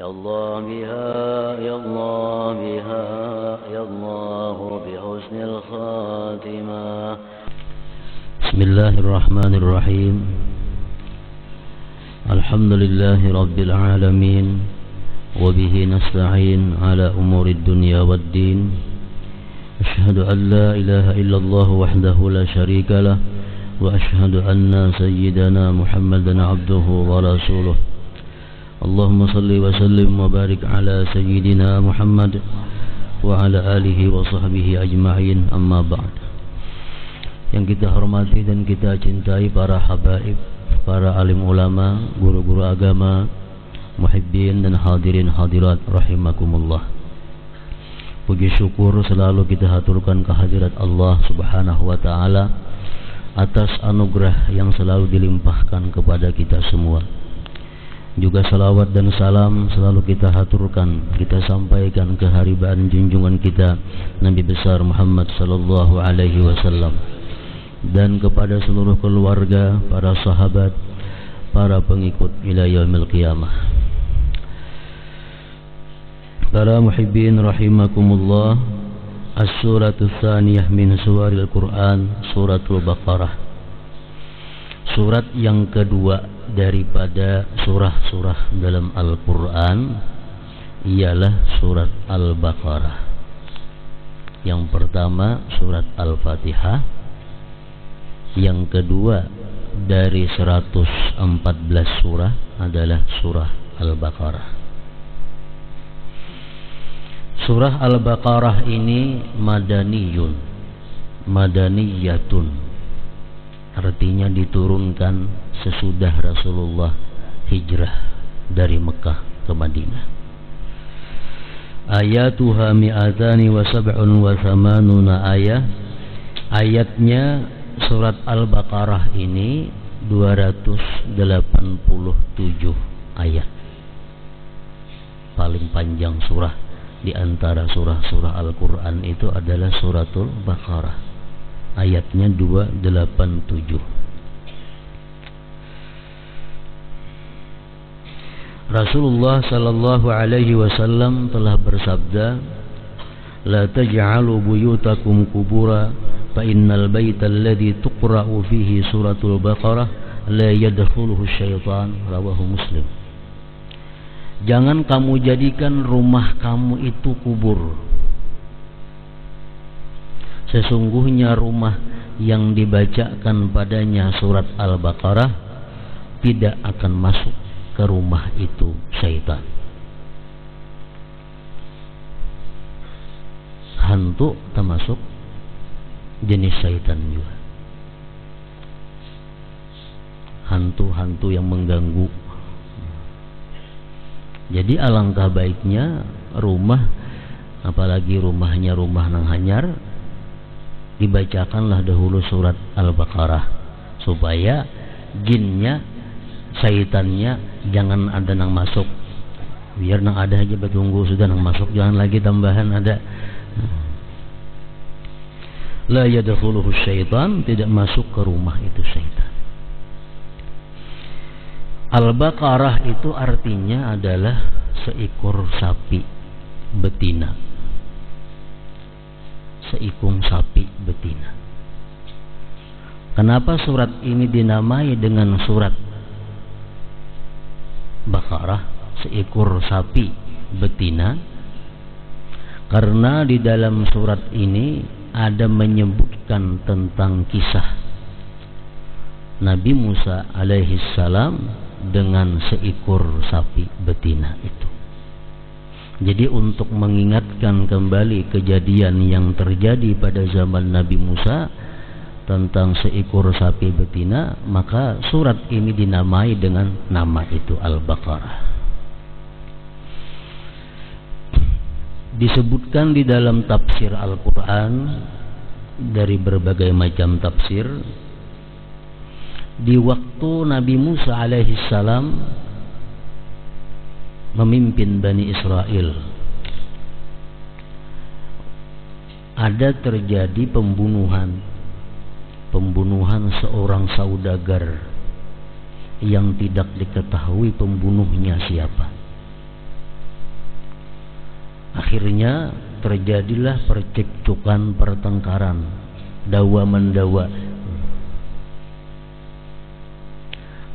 يا الله بها يا الله بها يا الله بحسن الخاتمة. بسم الله الرحمن الرحيم. الحمد لله رب العالمين وبه نستعين على أمور الدنيا والدين. أشهد أن لا إله إلا الله وحده لا شريك له وأشهد أن سيدنا محمدا عبده ورسوله. اللهم صل وسلم وبارك على سيدنا محمد وعلى آله وصحبه أجمعين. أما بعد. Yang kita hormati dan kita cintai para habaib, para alim ulama, guru-guru agama, muhibbin dan hadirin hadirat rahimakumullah. Puji syukur selalu kita haturkan kehadirat Allah Subhanahu wa taala atas anugerah yang selalu dilimpahkan kepada kita semua. Juga salawat dan salam selalu kita haturkan, kita sampaikan ke haribaan junjungan kita Nabi besar Muhammad sallallahu alaihi wasallam, dan kepada seluruh keluarga, para sahabat, para pengikut ila yaumil qiyamah. Para muhibbin rahimakumullah, as-suratul tsaniyah min suwaril Quran, suratul Baqarah. Surat yang kedua daripada surah-surah dalam Al-Quran ialah surat Al-Baqarah. Yang pertama surat Al-Fatihah, yang kedua dari 114 surah adalah surah Al-Baqarah. Surah Al-Baqarah ini madaniyatun, artinya diturunkan sesudah Rasulullah hijrah dari Mekah ke Madinah. Ayatuha mi'atani wa sab'un wa thamanuna ayat. Ayatnya surat Al-Baqarah ini 287 ayat. Paling panjang surah di antara surah-surah Al-Quran itu adalah suratul Baqarah. Ayatnya 287. Rasulullah sallallahu alaihi wasallam telah bersabda, "La taj'alu buyutakum kubura, fa innal baita alladhi tuqra'u fihi suratul Baqarah la yadkhuluhu syaitan." Rawahu Muslim. Jangan kamu jadikan rumah kamu itu kubur. Sesungguhnya rumah yang dibacakan padanya surat Al-Baqarah tidak akan masuk ke rumah itu syaitan. Hantu termasuk jenis syaitan juga. Hantu-hantu yang mengganggu. Jadi alangkah baiknya rumah, apalagi rumahnya rumah nang hanyar, dibacakanlah dahulu surat Al-Baqarah supaya jinnya, syaitannya jangan ada nang masuk. Biar nang ada aja betunggu, sudah nang masuk jangan lagi tambahan ada. La yadkhuluhu syaitan, tidak masuk ke rumah itu syaitan. Al-Baqarah itu artinya adalah seekor sapi betina. Seikung sapi betina. Kenapa surat ini dinamai dengan surat Baqarah, seekor sapi betina? Karena di dalam surat ini ada menyebutkan tentang kisah Nabi Musa alaihi salam dengan seekor sapi betina itu. Jadi untuk mengingatkan kembali kejadian yang terjadi pada zaman Nabi Musa tentang seekor sapi betina, maka surat ini dinamai dengan nama itu, Al-Baqarah. Disebutkan di dalam tafsir Al-Quran dari berbagai macam tafsir, di waktu Nabi Musa alaihi salam memimpin Bani Israel, ada terjadi pembunuhan seorang saudagar yang tidak diketahui pembunuhnya siapa. Akhirnya terjadilah percekcokan, pertengkaran, dawa mendawa.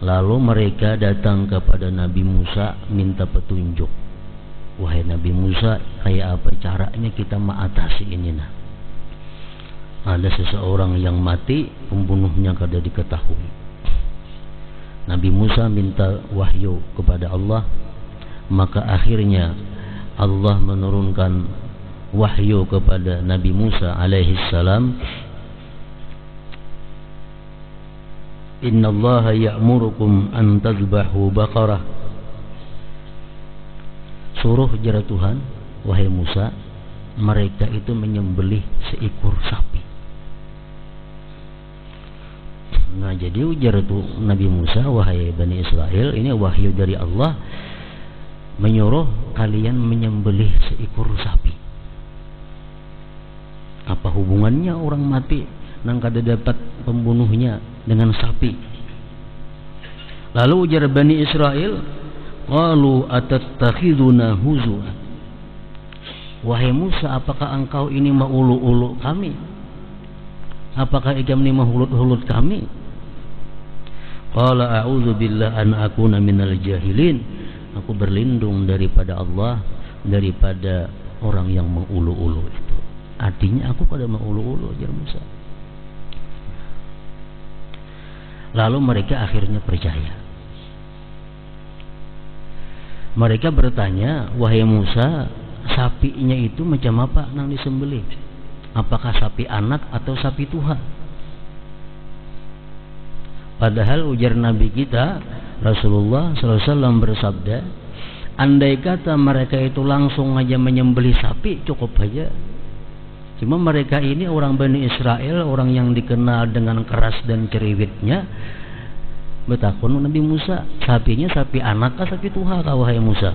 Lalu mereka datang kepada Nabi Musa minta petunjuk. Wahai Nabi Musa, kayak apa caranya kita mengatasi ini? Nah, ada seseorang yang mati, pembunuhnya kada diketahui. Nabi Musa minta wahyu kepada Allah, maka akhirnya Allah menurunkan wahyu kepada Nabi Musa alaihi salam. Innallaha ya'murukum an tadhbahu baqarah. Suruh jara Tuhan, wahai Musa, mereka itu menyembelih seekor sapi. Nah, jadi ujar itu Nabi Musa, wahai Bani Israel, ini wahyu dari Allah, menyuruh kalian menyembelih seekor sapi. Apa hubungannya orang mati nang kada dapat pembunuhnya dengan sapi? Lalu ujar Bani Israel, qalu atattakhiduna huzwa. Wahai Musa, apakah engkau ini maulu-ulu kami? Apakah ikam ini mahulut-hulut kami? Qala a'udzu billah an akuna minal jahilin. Aku berlindung daripada Allah, daripada orang yang mengulu-ulu itu. Artinya aku pada mengulu-ulu, ujar Musa. Lalu mereka akhirnya percaya. Mereka bertanya, wahai Musa, sapinya itu macam apa nang disembelih? Apakah sapi anak atau sapi tuha? Padahal ujar Nabi kita Rasulullah SAW bersabda, andai kata mereka itu langsung aja menyembelih sapi cukup aja. Cuma mereka ini orang Bani Israel, orang yang dikenal dengan keras dan cerewetnya, bertakun Nabi Musa, sapinya sapi anak kah sapi tuha kah wahai Musa?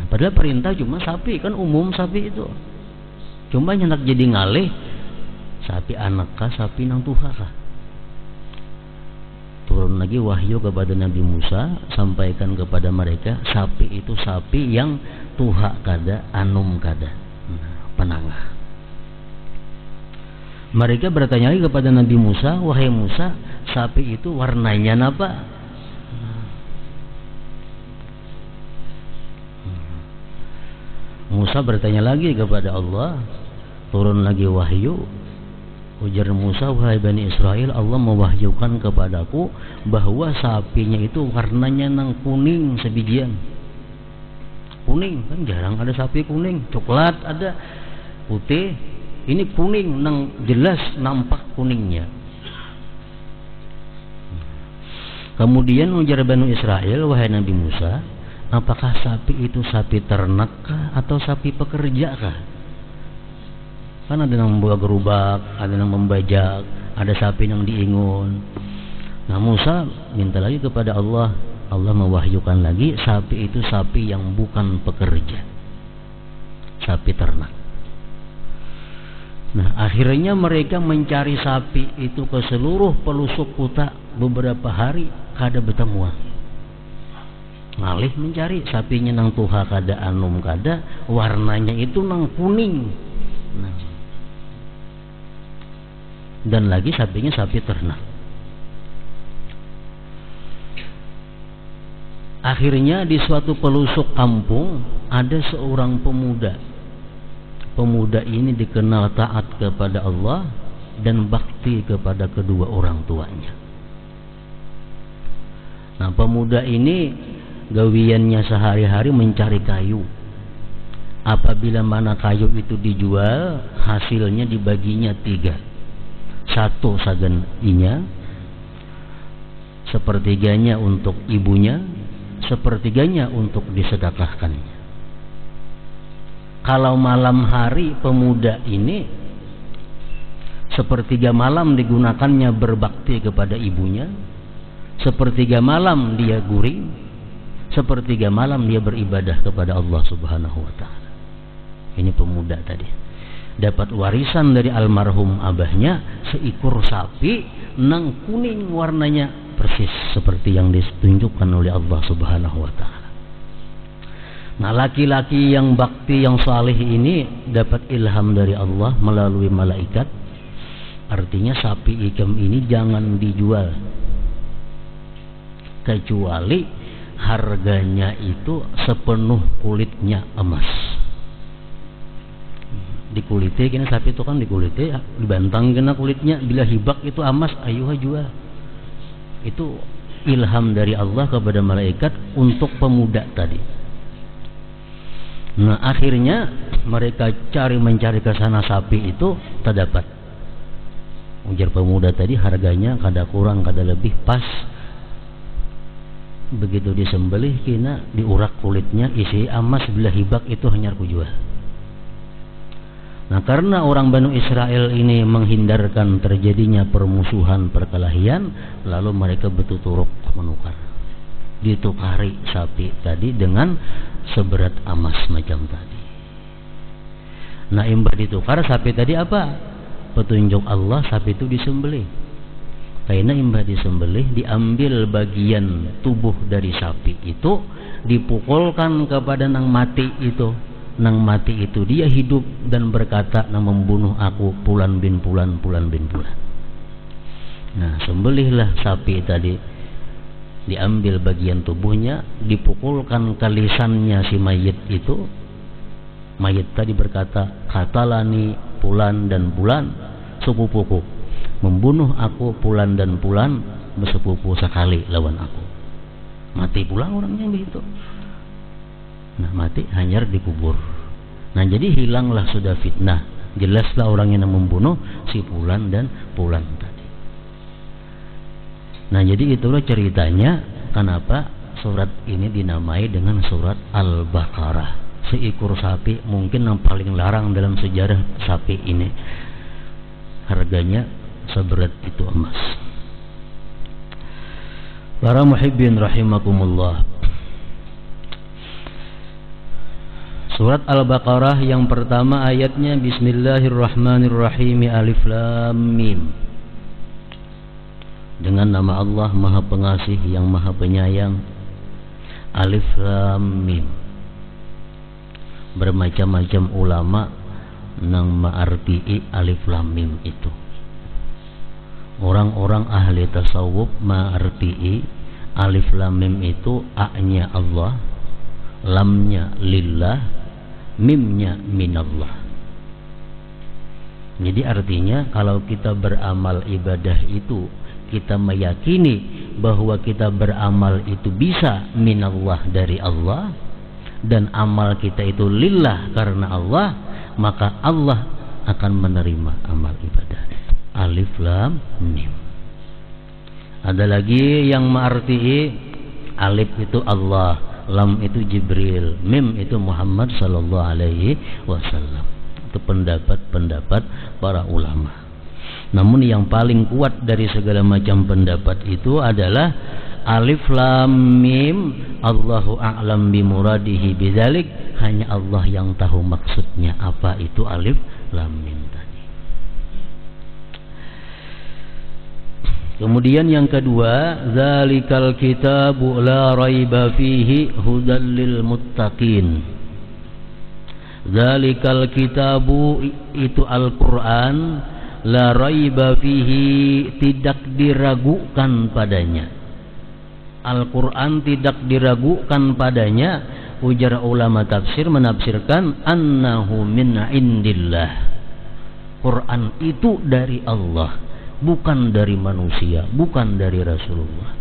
Padahal perintah cuma sapi, kan umum sapi itu. Cuma nyentak jadi ngalih, sapi anak kah sapi nang tuha kah? Turun lagi wahyu kepada Nabi Musa, sampaikan kepada mereka, sapi itu sapi yang tuha kada, anum kada, penangah. Mereka bertanya lagi kepada Nabi Musa, wahai Musa, sapi itu warnanya apa? Musa bertanya lagi kepada Allah, turun lagi wahyu. Ujar Musa, wahai Bani Israel, Allah mewahyukan kepadaku bahwa sapinya itu warnanya nang kuning sebijian. Kuning, kan jarang ada sapi kuning. Coklat ada, putih. Ini kuning, nang jelas nampak kuningnya. Kemudian ujar Bani Israel, wahai Nabi Musa, apakah sapi itu sapi ternak kah atau sapi pekerja kah? Kan ada yang membawa gerobak, ada yang membajak, ada sapi yang diingun. Nah Musa minta lagi kepada Allah, Allah mewahyukan lagi, sapi itu sapi yang bukan pekerja, sapi ternak. Nah akhirnya mereka mencari sapi itu ke seluruh pelosok kota beberapa hari, kada bertemuan. Ngalih mencari sapinya nang tuha kada, anum kada, warnanya itu nang kuning. Nah, dan lagi sapinya sapi ternak. Akhirnya di suatu pelosok kampung ada seorang pemuda. Pemuda ini dikenal taat kepada Allah dan bakti kepada kedua orang tuanya. Nah pemuda ini gawiannya sehari-hari mencari kayu. Apabila mana kayu itu dijual, hasilnya dibaginya 3. 1 sagan inya, sepertiganya untuk ibunya, sepertiganya untuk disedekahkannya. Kalau malam hari pemuda ini, sepertiga malam digunakannya berbakti kepada ibunya, sepertiga malam dia guring, sepertiga malam dia beribadah kepada Allah Subhanahu wa ta'ala. Ini pemuda tadi dapat warisan dari almarhum abahnya seekor sapi nang kuning warnanya persis seperti yang ditunjukkan oleh Allah Subhanahu wa ta'ala. Nah, laki-laki yang bakti, yang saleh ini dapat ilham dari Allah melalui malaikat. Artinya sapi ikam ini jangan dijual, kecuali harganya itu sepenuh kulitnya emas. Dikuliti kena sapi itu kan dikuliti, dibantang kena kulitnya, bila hibak itu emas, ayo jual. Itu ilham dari Allah kepada malaikat untuk pemuda tadi. Nah, akhirnya mereka mencari ke sana sapi itu terdapat. Ujar pemuda tadi harganya kada kurang kada lebih pas. Begitu disembelih kena diurak kulitnya isi emas, bila hibak itu hanya ku jual. Nah, karena orang Banu Israel ini menghindarkan terjadinya permusuhan, perkelahian, lalu mereka bertuturuk menukar. Ditukari sapi tadi dengan seberat emas macam tadi. Nah, imbah ditukar sapi tadi apa? Petunjuk Allah, sapi itu disembelih. Karena imbah disembelih, diambil bagian tubuh dari sapi itu, dipukulkan kepada nang mati itu. Nang mati itu dia hidup dan berkata, nang membunuh aku Fulan bin Fulan, Fulan bin Fulan. Nah, sembelihlah sapi tadi, diambil bagian tubuhnya, dipukulkan ke lisannya si mayit itu. Mayit tadi berkata, katalani Fulan dan Fulan sepupuku, membunuh aku Fulan dan Fulan bersepupu sekali lawan aku. Mati pulang orangnya begitu. Nah, mati hanyar dikubur. Nah, jadi hilanglah sudah fitnah. Jelaslah orang yang membunuh si Fulan dan Fulan tadi. Nah, jadi itulah ceritanya kenapa surat ini dinamai dengan surat Al-Baqarah. Seekor sapi mungkin yang paling larang dalam sejarah sapi ini. Harganya seberat itu emas. Para muhibbin rahimakumullah. Surat Al-Baqarah yang pertama ayatnya Bismillahirrahmanirrahim, Alif Lam Mim. Dengan nama Allah Maha Pengasih yang Maha Penyayang. Alif Lam Mim. Bermacam-macam ulama nang ma'arti'i Alif Lam Mim itu. Orang-orang ahli tasawuf ma'arti'i Alif Lam Mim itu A-nya Allah, Lamnya lillah, Mimnya minallah. Jadi artinya kalau kita beramal ibadah itu, kita meyakini bahwa kita beramal itu bisa minallah dari Allah, dan amal kita itu lillah karena Allah, maka Allah akan menerima amal ibadah. Alif Lam Mim. Ada lagi yang ma'arti'i alif itu Allah, Lam itu Jibril, Mim itu Muhammad sallallahu alaihi wasallam. Itu pendapat-pendapat para ulama. Namun yang paling kuat dari segala macam pendapat itu adalah Alif Lam Mim, Allahu a'lam bimuradihi bidzalik, hanya Allah yang tahu maksudnya apa itu Alif Lam Mim tadi. Kemudian yang kedua, zalikal kitabu la raiba fihi hudal lil muttaqin. Zalikal kitabu itu Al-Qur'an, la raiba fihi tidak diragukan padanya. Al-Qur'an tidak diragukan padanya. Ujar ulama tafsir menafsirkan annahu min indillah. Quran itu dari Allah, bukan dari manusia, bukan dari Rasulullah.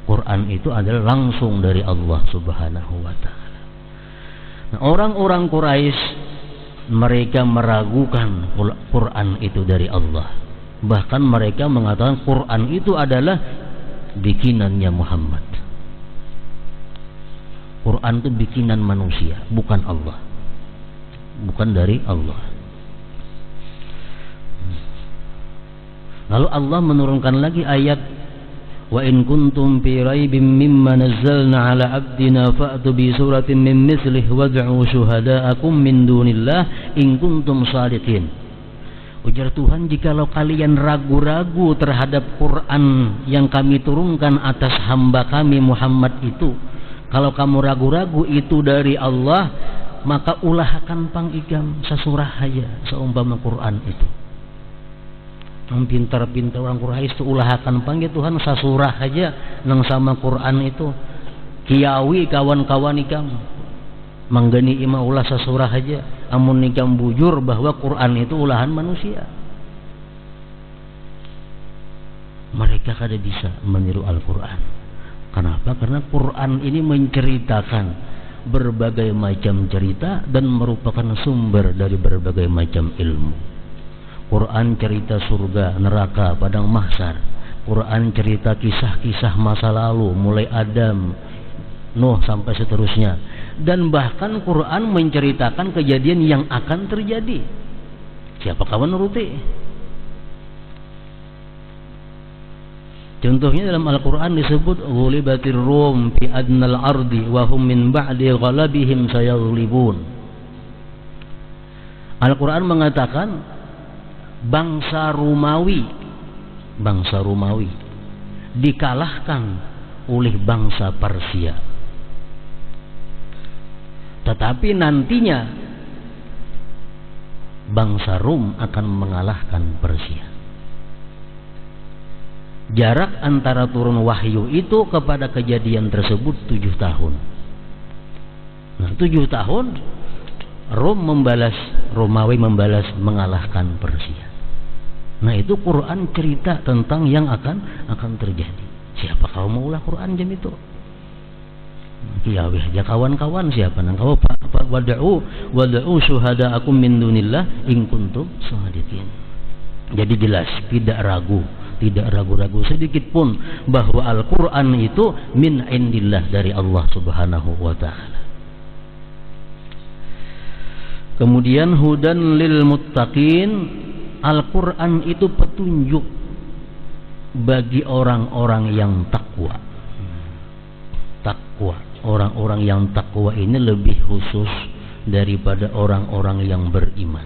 Quran itu adalah langsung dari Allah Subhanahu wa ta'ala. Nah, orang-orang Quraisy mereka meragukan Quran itu dari Allah. Bahkan mereka mengatakan Quran itu adalah bikinannya Muhammad. Quran itu bikinan manusia, bukan Allah, bukan dari Allah. Lalu Allah menurunkan lagi ayat, wa in kuntum fi raibim mimma nazzalna ala abdina fa'tu bi suratin min mithlih wad'u syuhada'akum min dunillah in kuntum shadiqin. Ujar Tuhan, jikalau kalian ragu-ragu terhadap Quran yang kami turunkan atas hamba kami Muhammad itu, Kalau kamu ragu-ragu itu dari Allah, maka ulah akan pangigam sasurah aja seumpama Quran itu. Yang pintar-pintar orang Quraisy itu ulah akan panggil Tuhan sasurah aja nang sama Quran itu. Kiawi kawan-kawan ikam manggani ima ulah sasurah aja. Amun ikam bujur bahwa Quran itu ulahan manusia. Mereka kada bisa meniru Al-Quran. Kenapa? Karena Quran ini menceritakan berbagai macam cerita dan merupakan sumber dari berbagai macam ilmu. Quran cerita surga, neraka, padang mahsyar. Quran cerita kisah-kisah masa lalu, mulai Adam, Nuh sampai seterusnya. Dan bahkan Quran menceritakan kejadian yang akan terjadi. Siapa kawan nuruti? Contohnya dalam Al-Quran disebut ghulibatir rum fi adnal ardi wa hum min ba'di ghalabihim sayaghlibun. Al-Quran mengatakan bangsa Romawi dikalahkan oleh bangsa Persia. Tetapi nantinya bangsa Rum akan mengalahkan Persia. Jarak antara turun wahyu itu kepada kejadian tersebut 7 tahun. Nah, 7 tahun Romawi membalas mengalahkan Persia. Nah, itu Quran cerita tentang yang akan terjadi. Siapa kau mau ulah Quran jam itu? Kiawih aja kawan-kawan siapa nang kau wad'u syuhada'akum min dunillah in kuntum shadiqin. Jadi jelas, tidak ragu-ragu sedikit pun bahwa Al-Quran itu min indillah, dari Allah Subhanahu wa ta'ala. Kemudian hudan lil muttaqin, Al-Quran itu petunjuk bagi orang-orang yang takwa. Orang-orang yang takwa ini lebih khusus daripada orang-orang yang beriman.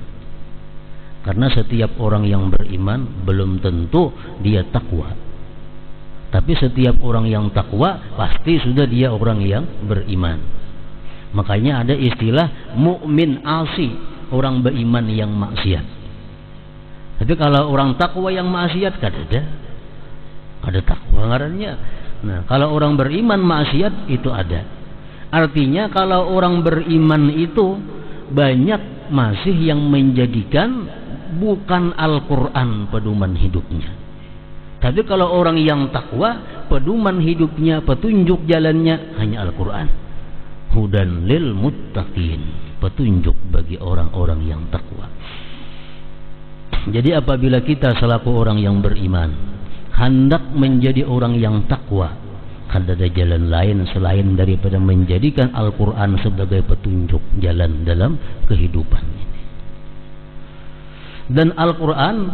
Karena setiap orang yang beriman belum tentu dia takwa. Tapi setiap orang yang takwa pasti sudah dia orang yang beriman. Makanya ada istilah mukmin asi, orang beriman yang maksiat. Tapi kalau orang takwa yang maksiat kan ada takwa ngarannya. Nah, kalau orang beriman maksiat itu ada. Artinya kalau orang beriman itu banyak masih yang menjadikan bukan Al-Quran pedoman hidupnya. Tapi kalau orang yang takwa, pedoman hidupnya, petunjuk jalannya hanya Al-Quran. Hudan lil muttaqin, petunjuk bagi orang-orang yang takwa. Jadi apabila kita selaku orang yang beriman hendak menjadi orang yang takwa, ada jalan lain selain daripada menjadikan Al-Quran sebagai petunjuk jalan dalam kehidupan. Dan Al-Quran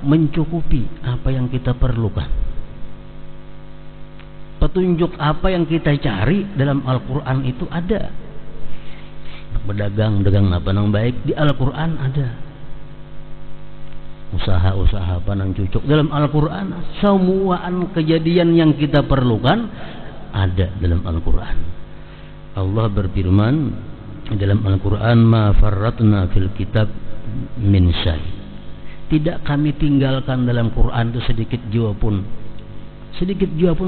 mencukupi apa yang kita perlukan. Petunjuk apa yang kita cari dalam Al-Quran itu ada. Berdagang apa nang baik di Al-Quran ada. Usaha apa nang cucuk dalam Al-Quran. Semuaan kejadian yang kita perlukan ada dalam Al-Quran. Allah berfirman dalam Al-Quran, ma farratna fil kitab min syai. Tidak kami tinggalkan dalam Quran itu sedikit jua pun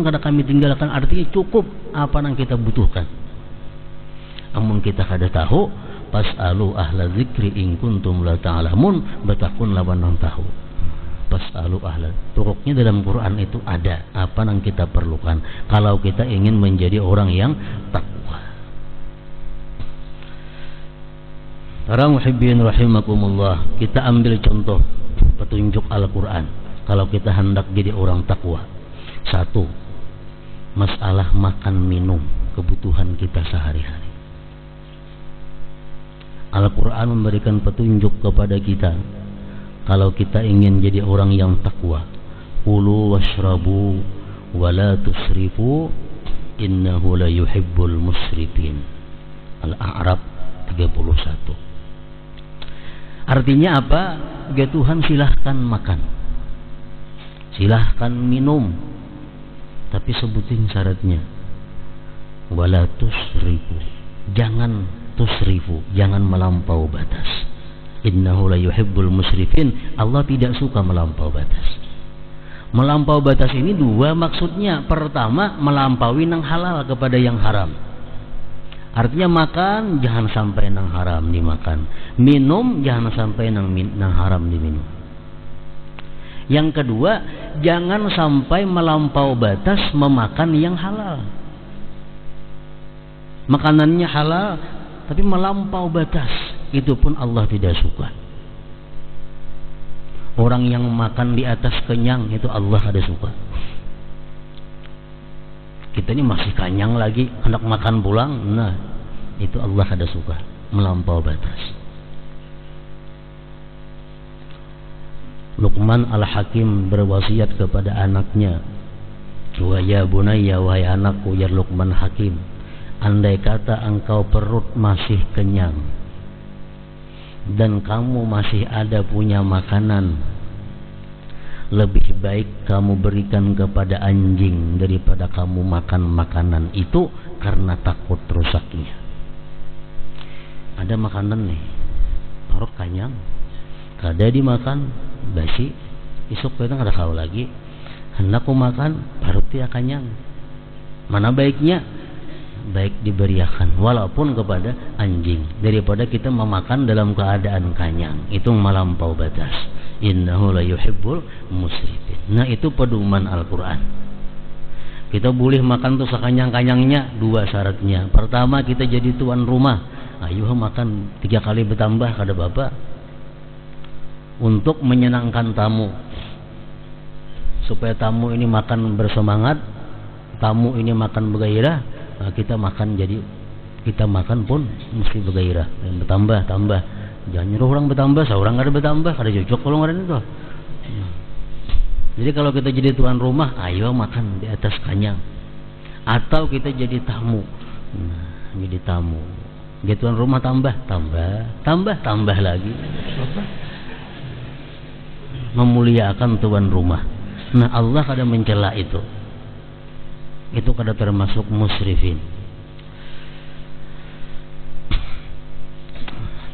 kada kami tinggalkan. Artinya cukup apa yang kita butuhkan. Amun kita kada tahu, pas'alu ahla zikri in kuntum la ta'lamun, batakun lawan nang tahu. Pas'alu ahla. Pokoknya dalam Quran itu ada apa yang kita perlukan kalau kita ingin menjadi orang yang takwa. Para muhibbin rahimakumullah, kita ambil contoh petunjuk Al-Quran kalau kita hendak jadi orang takwa. 1. Masalah makan minum, kebutuhan kita sehari-hari. Al-Quran memberikan petunjuk kepada kita kalau kita ingin jadi orang yang takwa. Kulu washrabu wa la tusrifu innahu la yuhibbul musrifin. Al-A'raf 31. Artinya apa? Ya Tuhan, silahkan makan, silahkan minum, tapi sebutin syaratnya. Wala tusrifu, jangan tusrifu, jangan melampau batas. Innahu la yuhibbul musrifin, Allah tidak suka melampau batas. Melampau batas ini dua maksudnya. Pertama, melampaui nang halal kepada yang haram. Artinya makan jangan sampai nang haram dimakan, minum jangan sampai nang haram diminum. Yang kedua, jangan sampai melampau batas memakan yang halal. Makanannya halal tapi melampau batas, itu pun Allah tidak suka. Orang yang makan di atas kenyang itu Allah ada suka. Kita ini masih kenyang lagi, hendak makan pulang, nah itu Allah ada suka, melampau batas. Luqman Al-Hakim berwasiat kepada anaknya, wa ya bunayya, wahai anakku, ya Luqman Hakim, andai kata engkau perut masih kenyang dan kamu masih ada punya makanan, lebih baik kamu berikan kepada anjing daripada kamu makan makanan itu karena takut rusaknya. Ada makanan nih, perut kenyang, kada dimakan, basi, esok kita kada kau lagi, hendak ku makan, perut dia kenyang. Mana baiknya? Baik diberiakan walaupun kepada anjing daripada kita memakan dalam keadaan kenyang. Itu melampau batas. Innahu la yuhibbul musrifin. Nah itu pedoman Al-Quran. Kita boleh makan tuh sekanyang-kanyangnya, dua syaratnya. Pertama, kita jadi tuan rumah. Ayo makan 3 kali bertambah kada bapak, untuk menyenangkan tamu, supaya tamu ini makan bersemangat, tamu ini makan bergairah. Nah, kita makan pun mesti bergairah dan bertambah. Jangan nyuruh orang bertambah, seorang kada bertambah, kada cocok kalau ngaren itu. Jadi kalau kita jadi tuan rumah, ayo makan di atas kanyang. Atau kita jadi tamu. Nah, jadi tamu. Jadi tuan rumah tambah lagi. Memuliakan tuan rumah. Nah, Allah kada mencela itu. Itu kada termasuk musrifin.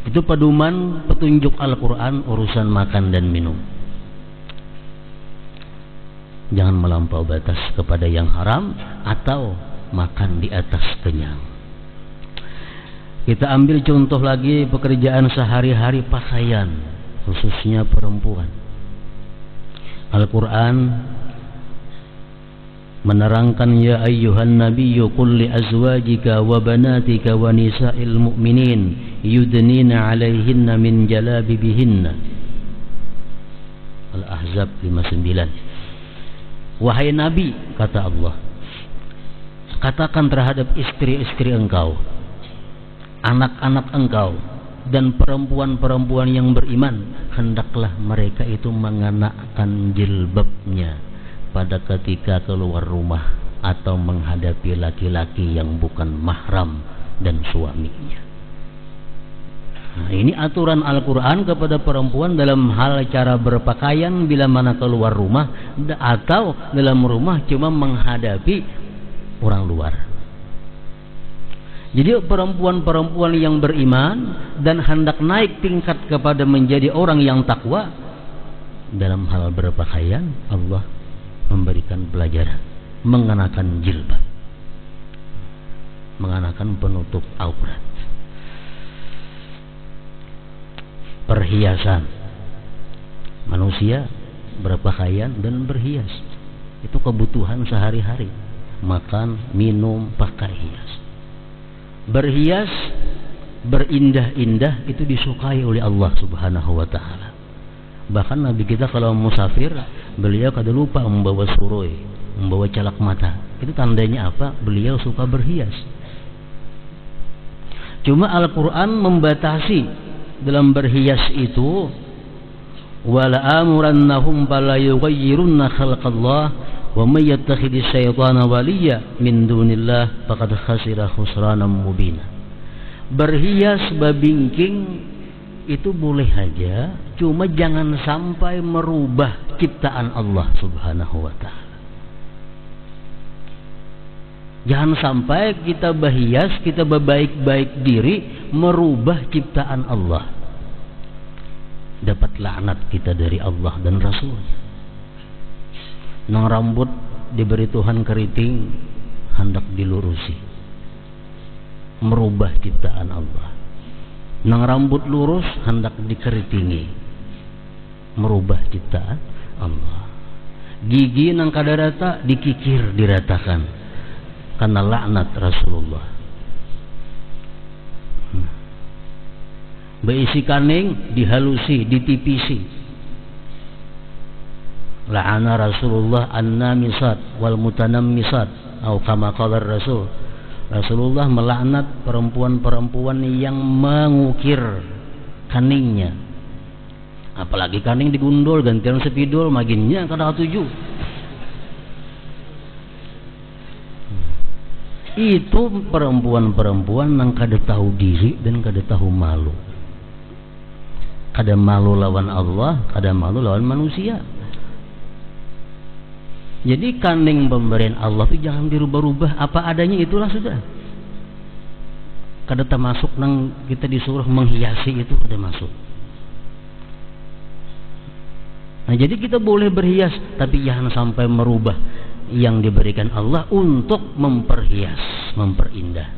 Itu pedoman petunjuk Al-Quran urusan makan dan minum. Jangan melampau batas kepada yang haram atau makan di atas kenyang. Kita ambil contoh lagi pekerjaan sehari-hari, pakaian, khususnya perempuan. Al-Quran menerangkan, ya ayyuhan nabiyyu qul li azwajika wa banatika wa nisa'il mu'minin yudnina 'alaihinna min jalabibihinna. Al-Ahzab 59. Wahai Nabi, kata Allah, katakan terhadap istri-istri engkau, anak-anak engkau, dan perempuan-perempuan yang beriman, hendaklah mereka itu mengenakan jilbabnya pada ketika keluar rumah atau menghadapi laki-laki yang bukan mahram dan suaminya. Nah, ini aturan Al-Quran kepada perempuan dalam hal cara berpakaian bila mana keluar rumah atau dalam rumah cuma menghadapi orang luar. Jadi perempuan-perempuan yang beriman dan hendak naik tingkat kepada menjadi orang yang takwa dalam hal berpakaian, Allah memberikan pelajaran, mengenakan jilbab, mengenakan penutup aurat, perhiasan. Manusia berpakaian dan berhias, itu kebutuhan sehari-hari, makan, minum, pakai hias. Berhias, berindah-indah itu disukai oleh Allah Subhanahu wa ta'ala. Bahkan Nabi kita kalau musafir, beliau kada lupa membawa suroi, membawa calak mata. Itu tandanya apa? Beliau suka berhias. Cuma Al-Quran membatasi dalam berhias itu, wala amurannahum fala yughayyirunna khalqallah wa may yattakhidis syaitana waliya min dunillah faqad khasira khusranan mubina. Berhias, babingking itu boleh aja, cuma jangan sampai merubah ciptaan Allah Subhanahu wa ta'ala. Jangan sampai kita berhias, kita berbaik-baik diri, merubah ciptaan Allah. Dapat laknat kita dari Allah dan Rasulnya. Nang rambut diberi Tuhan keriting, hendak dilurusi, merubah ciptaan Allah. Nang rambut lurus, hendak dikeritingi, merubah ciptaan Allah. Gigi nang kada rata, dikikir, diratakan, karena laknat Rasulullah. Beisi kaning, dihalusi, ditipisi. La'ana Rasulullah an-namisat wal mutanammisat, atau kama qala Rasul. Rasulullah melaknat perempuan-perempuan yang mengukir kaningnya. Apalagi kaning digundul, gantian sepidul, maginnya kada tuju. Itu perempuan-perempuan yang kada tahu diri dan kada tahu malu. Kada malu lawan Allah, kada malu lawan manusia. Jadi kaning pemberian Allah itu jangan dirubah-rubah, apa adanya itulah sudah. Kada termasuk nang kita disuruh menghiasi, itu kada masuk. Nah, jadi kita boleh berhias, tapi jangan sampai merubah yang diberikan Allah untuk memperhias, memperindah.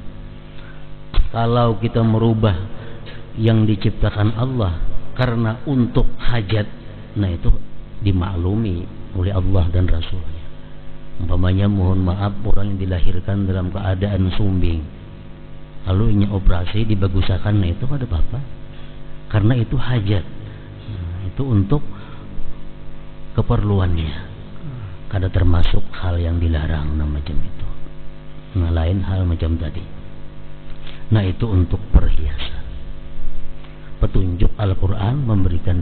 Kalau kita merubah yang diciptakan Allah karena untuk hajat, nah itu dimaklumi oleh Allah dan Rasulnya. Umpamanya mohon maaf, orang yang dilahirkan dalam keadaan sumbing, lalu ini operasi dibagusakan, nah itu ada apa-apa, karena itu hajat, nah, itu untuk keperluannya. Kada termasuk hal yang dilarang nah macam itu. Nah, lain hal macam tadi. Nah, itu untuk perhiasan. Petunjuk Al-Quran memberikan